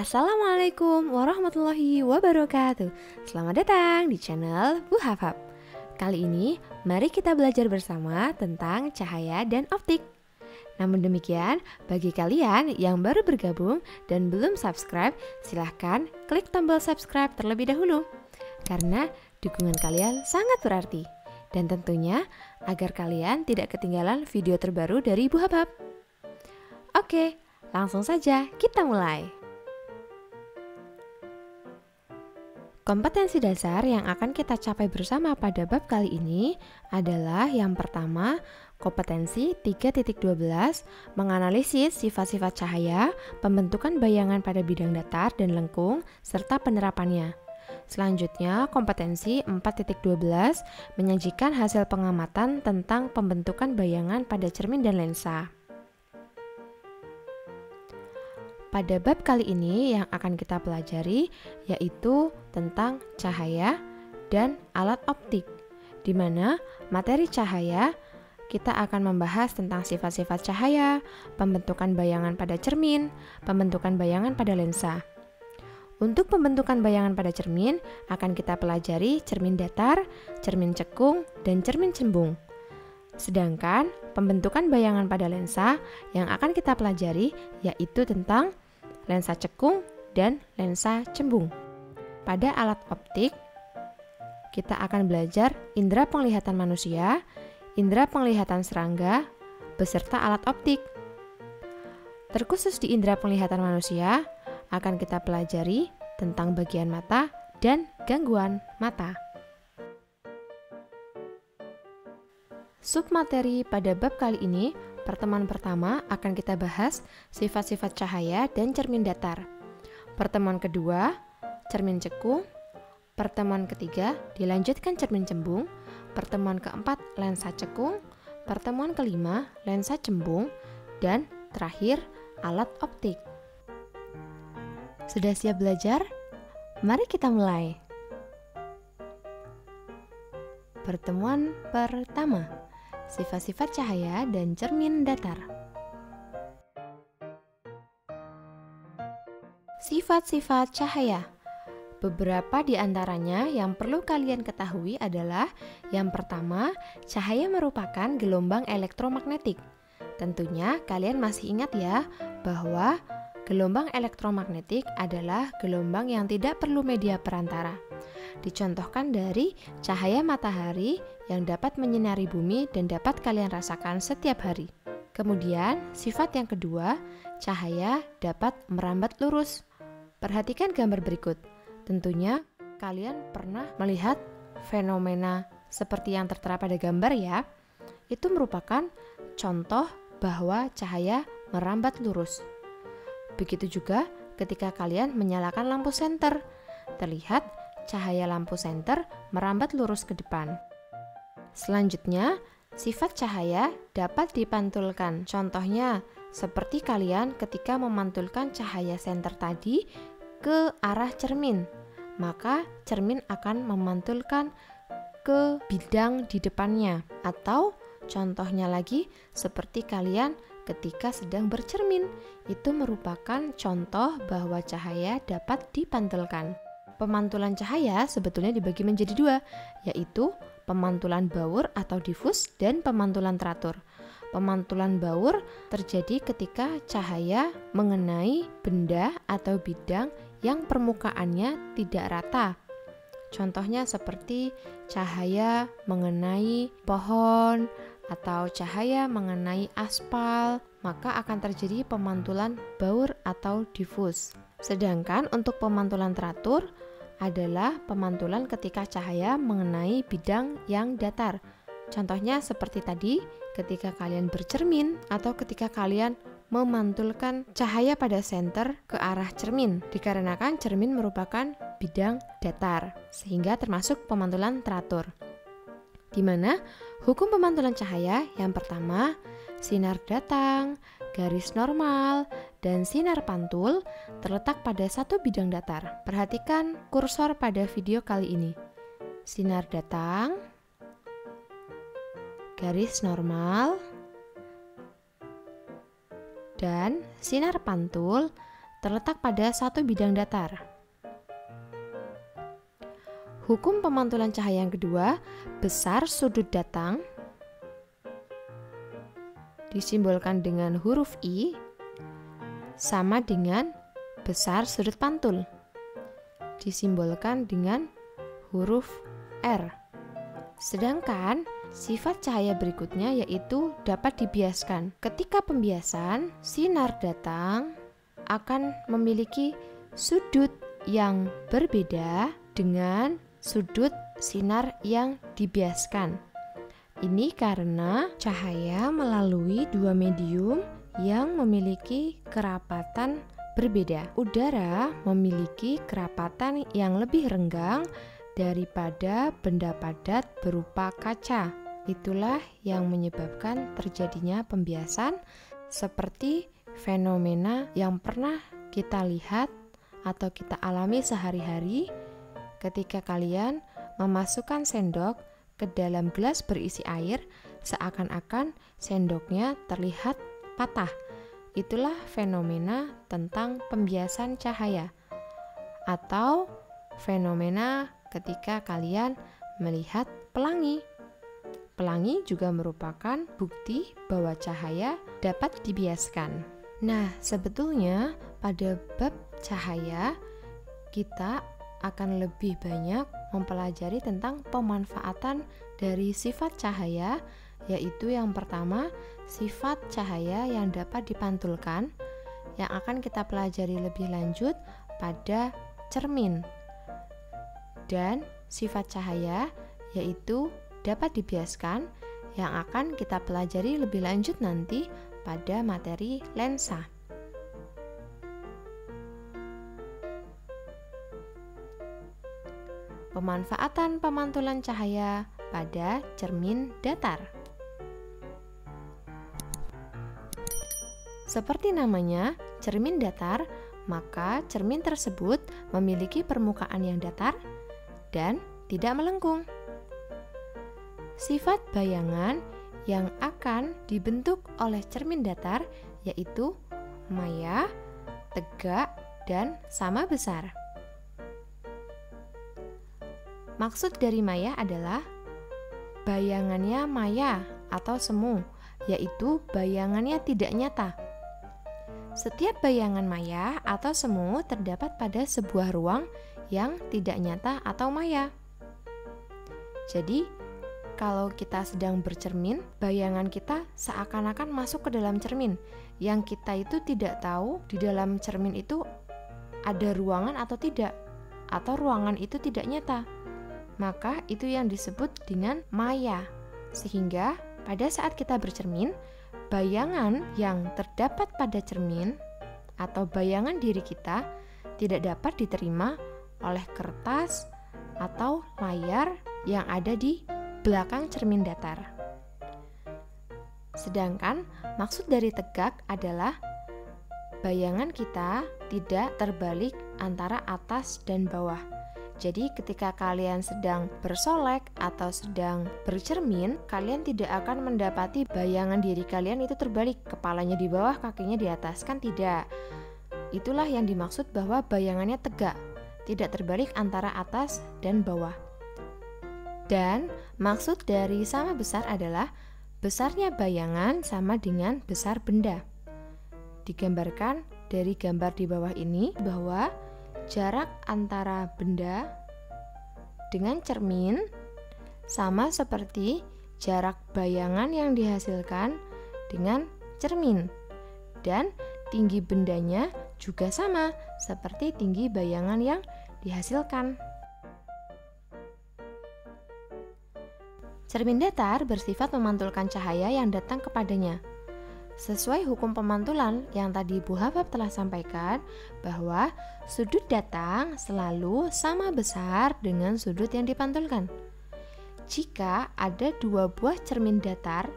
Assalamualaikum warahmatullahi wabarakatuh. Selamat datang di channel Bu Hafab. Kali ini mari kita belajar bersama tentang cahaya dan optik. Namun demikian, bagi kalian yang baru bergabung dan belum subscribe, silahkan klik tombol subscribe terlebih dahulu, karena dukungan kalian sangat berarti. Dan tentunya agar kalian tidak ketinggalan video terbaru dari Bu Hafab. Oke, langsung saja kita mulai. Kompetensi dasar yang akan kita capai bersama pada bab kali ini adalah yang pertama, kompetensi 3.12, menganalisis sifat-sifat cahaya, pembentukan bayangan pada bidang datar dan lengkung, serta penerapannya. Selanjutnya, kompetensi 4.12, menyajikan hasil pengamatan tentang pembentukan bayangan pada cermin dan lensa. Pada bab kali ini yang akan kita pelajari yaitu tentang cahaya dan alat optik, di mana materi cahaya kita akan membahas tentang sifat-sifat cahaya, pembentukan bayangan pada cermin, pembentukan bayangan pada lensa. Untuk pembentukan bayangan pada cermin akan kita pelajari cermin datar, cermin cekung, dan cermin cembung. Sedangkan pembentukan bayangan pada lensa yang akan kita pelajari yaitu tentang lensa cekung dan lensa cembung. Pada alat optik, kita akan belajar indera penglihatan manusia, indera penglihatan serangga, beserta alat optik. Terkhusus di indera penglihatan manusia, akan kita pelajari tentang bagian mata dan gangguan mata. Submateri pada bab kali ini, pertemuan pertama akan kita bahas sifat-sifat cahaya dan cermin datar. Pertemuan kedua, cermin cekung. Pertemuan ketiga, dilanjutkan cermin cembung. Pertemuan keempat, lensa cekung. Pertemuan kelima, lensa cembung. Dan terakhir, alat optik. Sudah siap belajar? Mari kita mulai. Pertemuan pertama, sifat-sifat cahaya dan cermin datar. Sifat-sifat cahaya. Beberapa di antaranya yang perlu kalian ketahui adalah yang pertama, cahaya merupakan gelombang elektromagnetik. Tentunya kalian masih ingat ya bahwa gelombang elektromagnetik adalah gelombang yang tidak perlu media perantara. Dicontohkan dari cahaya matahari yang dapat menyinari bumi dan dapat kalian rasakan setiap hari. Kemudian, sifat yang kedua, cahaya dapat merambat lurus. Perhatikan gambar berikut. Tentunya kalian pernah melihat fenomena seperti yang tertera pada gambar ya. Itu merupakan contoh bahwa cahaya merambat lurus. Begitu juga ketika kalian menyalakan lampu senter. Terlihat cahaya lampu senter merambat lurus ke depan. Selanjutnya, sifat cahaya dapat dipantulkan. Contohnya, seperti kalian ketika memantulkan cahaya senter tadi ke arah cermin, maka cermin akan memantulkan ke bidang di depannya. Atau contohnya lagi, seperti kalian ketika sedang bercermin, itu merupakan contoh bahwa cahaya dapat dipantulkan. Pemantulan cahaya sebetulnya dibagi menjadi dua, yaitu pemantulan baur atau difus dan pemantulan teratur. Pemantulan baur terjadi ketika cahaya mengenai benda atau bidang yang permukaannya tidak rata. Contohnya seperti cahaya mengenai pohon atau cahaya mengenai aspal, maka akan terjadi pemantulan baur atau difus. Sedangkan untuk pemantulan teratur adalah pemantulan ketika cahaya mengenai bidang yang datar. Contohnya seperti tadi, ketika kalian bercermin atau ketika kalian memantulkan cahaya pada senter ke arah cermin, dikarenakan cermin merupakan bidang datar, sehingga termasuk pemantulan teratur. Di mana hukum pemantulan cahaya yang pertama, sinar datang, garis normal, dan sinar pantul terletak pada satu bidang datar. Perhatikan kursor pada video kali ini. Sinar datang, garis normal, dan sinar pantul terletak pada satu bidang datar. Hukum pemantulan cahaya yang kedua, besar sudut datang disimbolkan dengan huruf I sama dengan besar sudut pantul disimbolkan dengan huruf R. Sedangkan sifat cahaya berikutnya yaitu dapat dibiaskan. Ketika pembiasan, sinar datang akan memiliki sudut yang berbeda dengan sudut sinar yang dibiaskan. Ini karena cahaya melalui dua medium yang memiliki kerapatan berbeda. Udara memiliki kerapatan yang lebih renggang daripada benda padat berupa kaca. Itulah yang menyebabkan terjadinya pembiasan seperti fenomena yang pernah kita lihat atau kita alami sehari-hari ketika kalian memasukkan sendok ke dalam gelas berisi air, seakan-akan sendoknya terlihat patah. Itulah fenomena tentang pembiasan cahaya. Atau fenomena ketika kalian melihat pelangi. Pelangi juga merupakan bukti bahwa cahaya dapat dibiaskan. Nah, sebetulnya pada bab cahaya kita akan lebih banyak mempelajari tentang pemanfaatan dari sifat cahaya, yaitu yang pertama, sifat cahaya yang dapat dipantulkan, yang akan kita pelajari lebih lanjut pada cermin. Dan sifat cahaya yaitu dapat dibiaskan, yang akan kita pelajari lebih lanjut nanti pada materi lensa. Pemanfaatan pemantulan cahaya pada cermin datar. Seperti namanya, cermin datar, maka cermin tersebut memiliki permukaan yang datar dan tidak melengkung. Sifat bayangan yang akan dibentuk oleh cermin datar yaitu maya, tegak, dan sama besar. Maksud dari maya adalah bayangannya maya atau semu, yaitu bayangannya tidak nyata. Setiap bayangan maya atau semu terdapat pada sebuah ruang yang tidak nyata atau maya. Jadi, kalau kita sedang bercermin, bayangan kita seakan-akan masuk ke dalam cermin, yang kita itu tidak tahu di dalam cermin itu ada ruangan atau tidak, atau ruangan itu tidak nyata. Maka itu yang disebut dengan maya. Sehingga pada saat kita bercermin, bayangan yang terdapat pada cermin atau bayangan diri kita tidak dapat diterima oleh kertas atau layar yang ada di belakang cermin datar. Sedangkan maksud dari tegak adalah bayangan kita tidak terbalik antara atas dan bawah. Jadi ketika kalian sedang bersolek atau sedang bercermin, kalian tidak akan mendapati bayangan diri kalian itu terbalik, kepalanya di bawah, kakinya di atas, kan tidak. Itulah yang dimaksud bahwa bayangannya tegak, tidak terbalik antara atas dan bawah. Dan maksud dari sama besar adalah besarnya bayangan sama dengan besar benda. Digambarkan dari gambar di bawah ini bahwa jarak antara benda dengan cermin sama seperti jarak bayangan yang dihasilkan dengan cermin, dan tinggi bendanya juga sama seperti tinggi bayangan yang dihasilkan. Cermin datar bersifat memantulkan cahaya yang datang kepadanya. Sesuai hukum pemantulan yang tadi Bu Hafaf telah sampaikan, bahwa sudut datang selalu sama besar dengan sudut yang dipantulkan. Jika ada dua buah cermin datar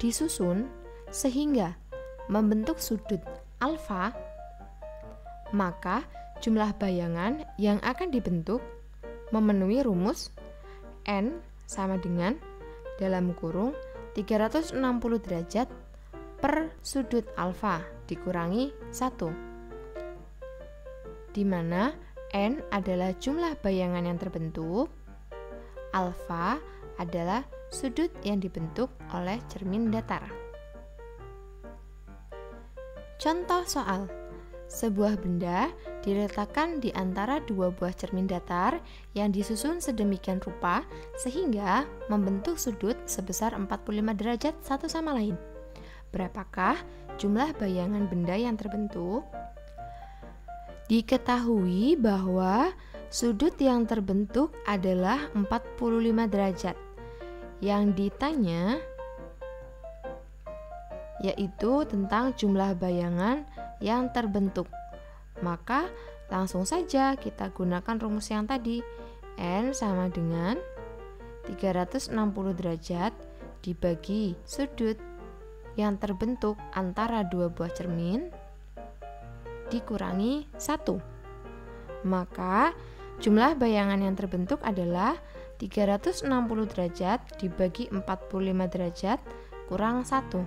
disusun sehingga membentuk sudut alfa, maka jumlah bayangan yang akan dibentuk memenuhi rumus N sama dengan dalam kurung 360 derajat per sudut alfa dikurangi 1. di mana N adalah jumlah bayangan yang terbentuk, alfa adalah sudut yang dibentuk oleh cermin datar. Contoh soal: sebuah benda diletakkan di antara dua buah cermin datar yang disusun sedemikian rupa sehingga membentuk sudut sebesar 45 derajat satu sama lain. Berapakah jumlah bayangan benda yang terbentuk? Diketahui bahwa sudut yang terbentuk adalah 45 derajat. Yang ditanya yaitu tentang jumlah bayangan yang terbentuk. Maka langsung saja kita gunakan rumus yang tadi. N sama dengan 360 derajat dibagi sudut yang terbentuk antara dua buah cermin dikurangi 1. Maka jumlah bayangan yang terbentuk adalah 360 derajat dibagi 45 derajat kurang 1.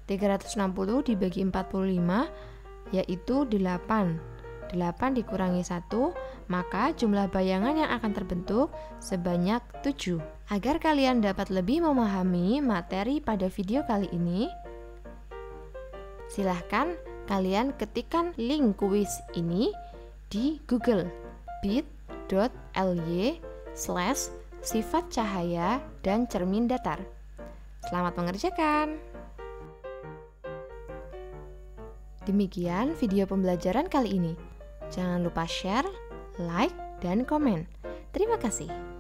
360 dibagi 45 yaitu 8. 8 dikurangi 1, maka jumlah bayangan yang akan terbentuk sebanyak 7. Agar kalian dapat lebih memahami materi pada video kali ini, silahkan kalian ketikkan link kuis ini di Google, bit.ly/sifat cahaya dan cermin datar. Selamat mengerjakan! Demikian video pembelajaran kali ini. Jangan lupa share, like, dan komen. Terima kasih.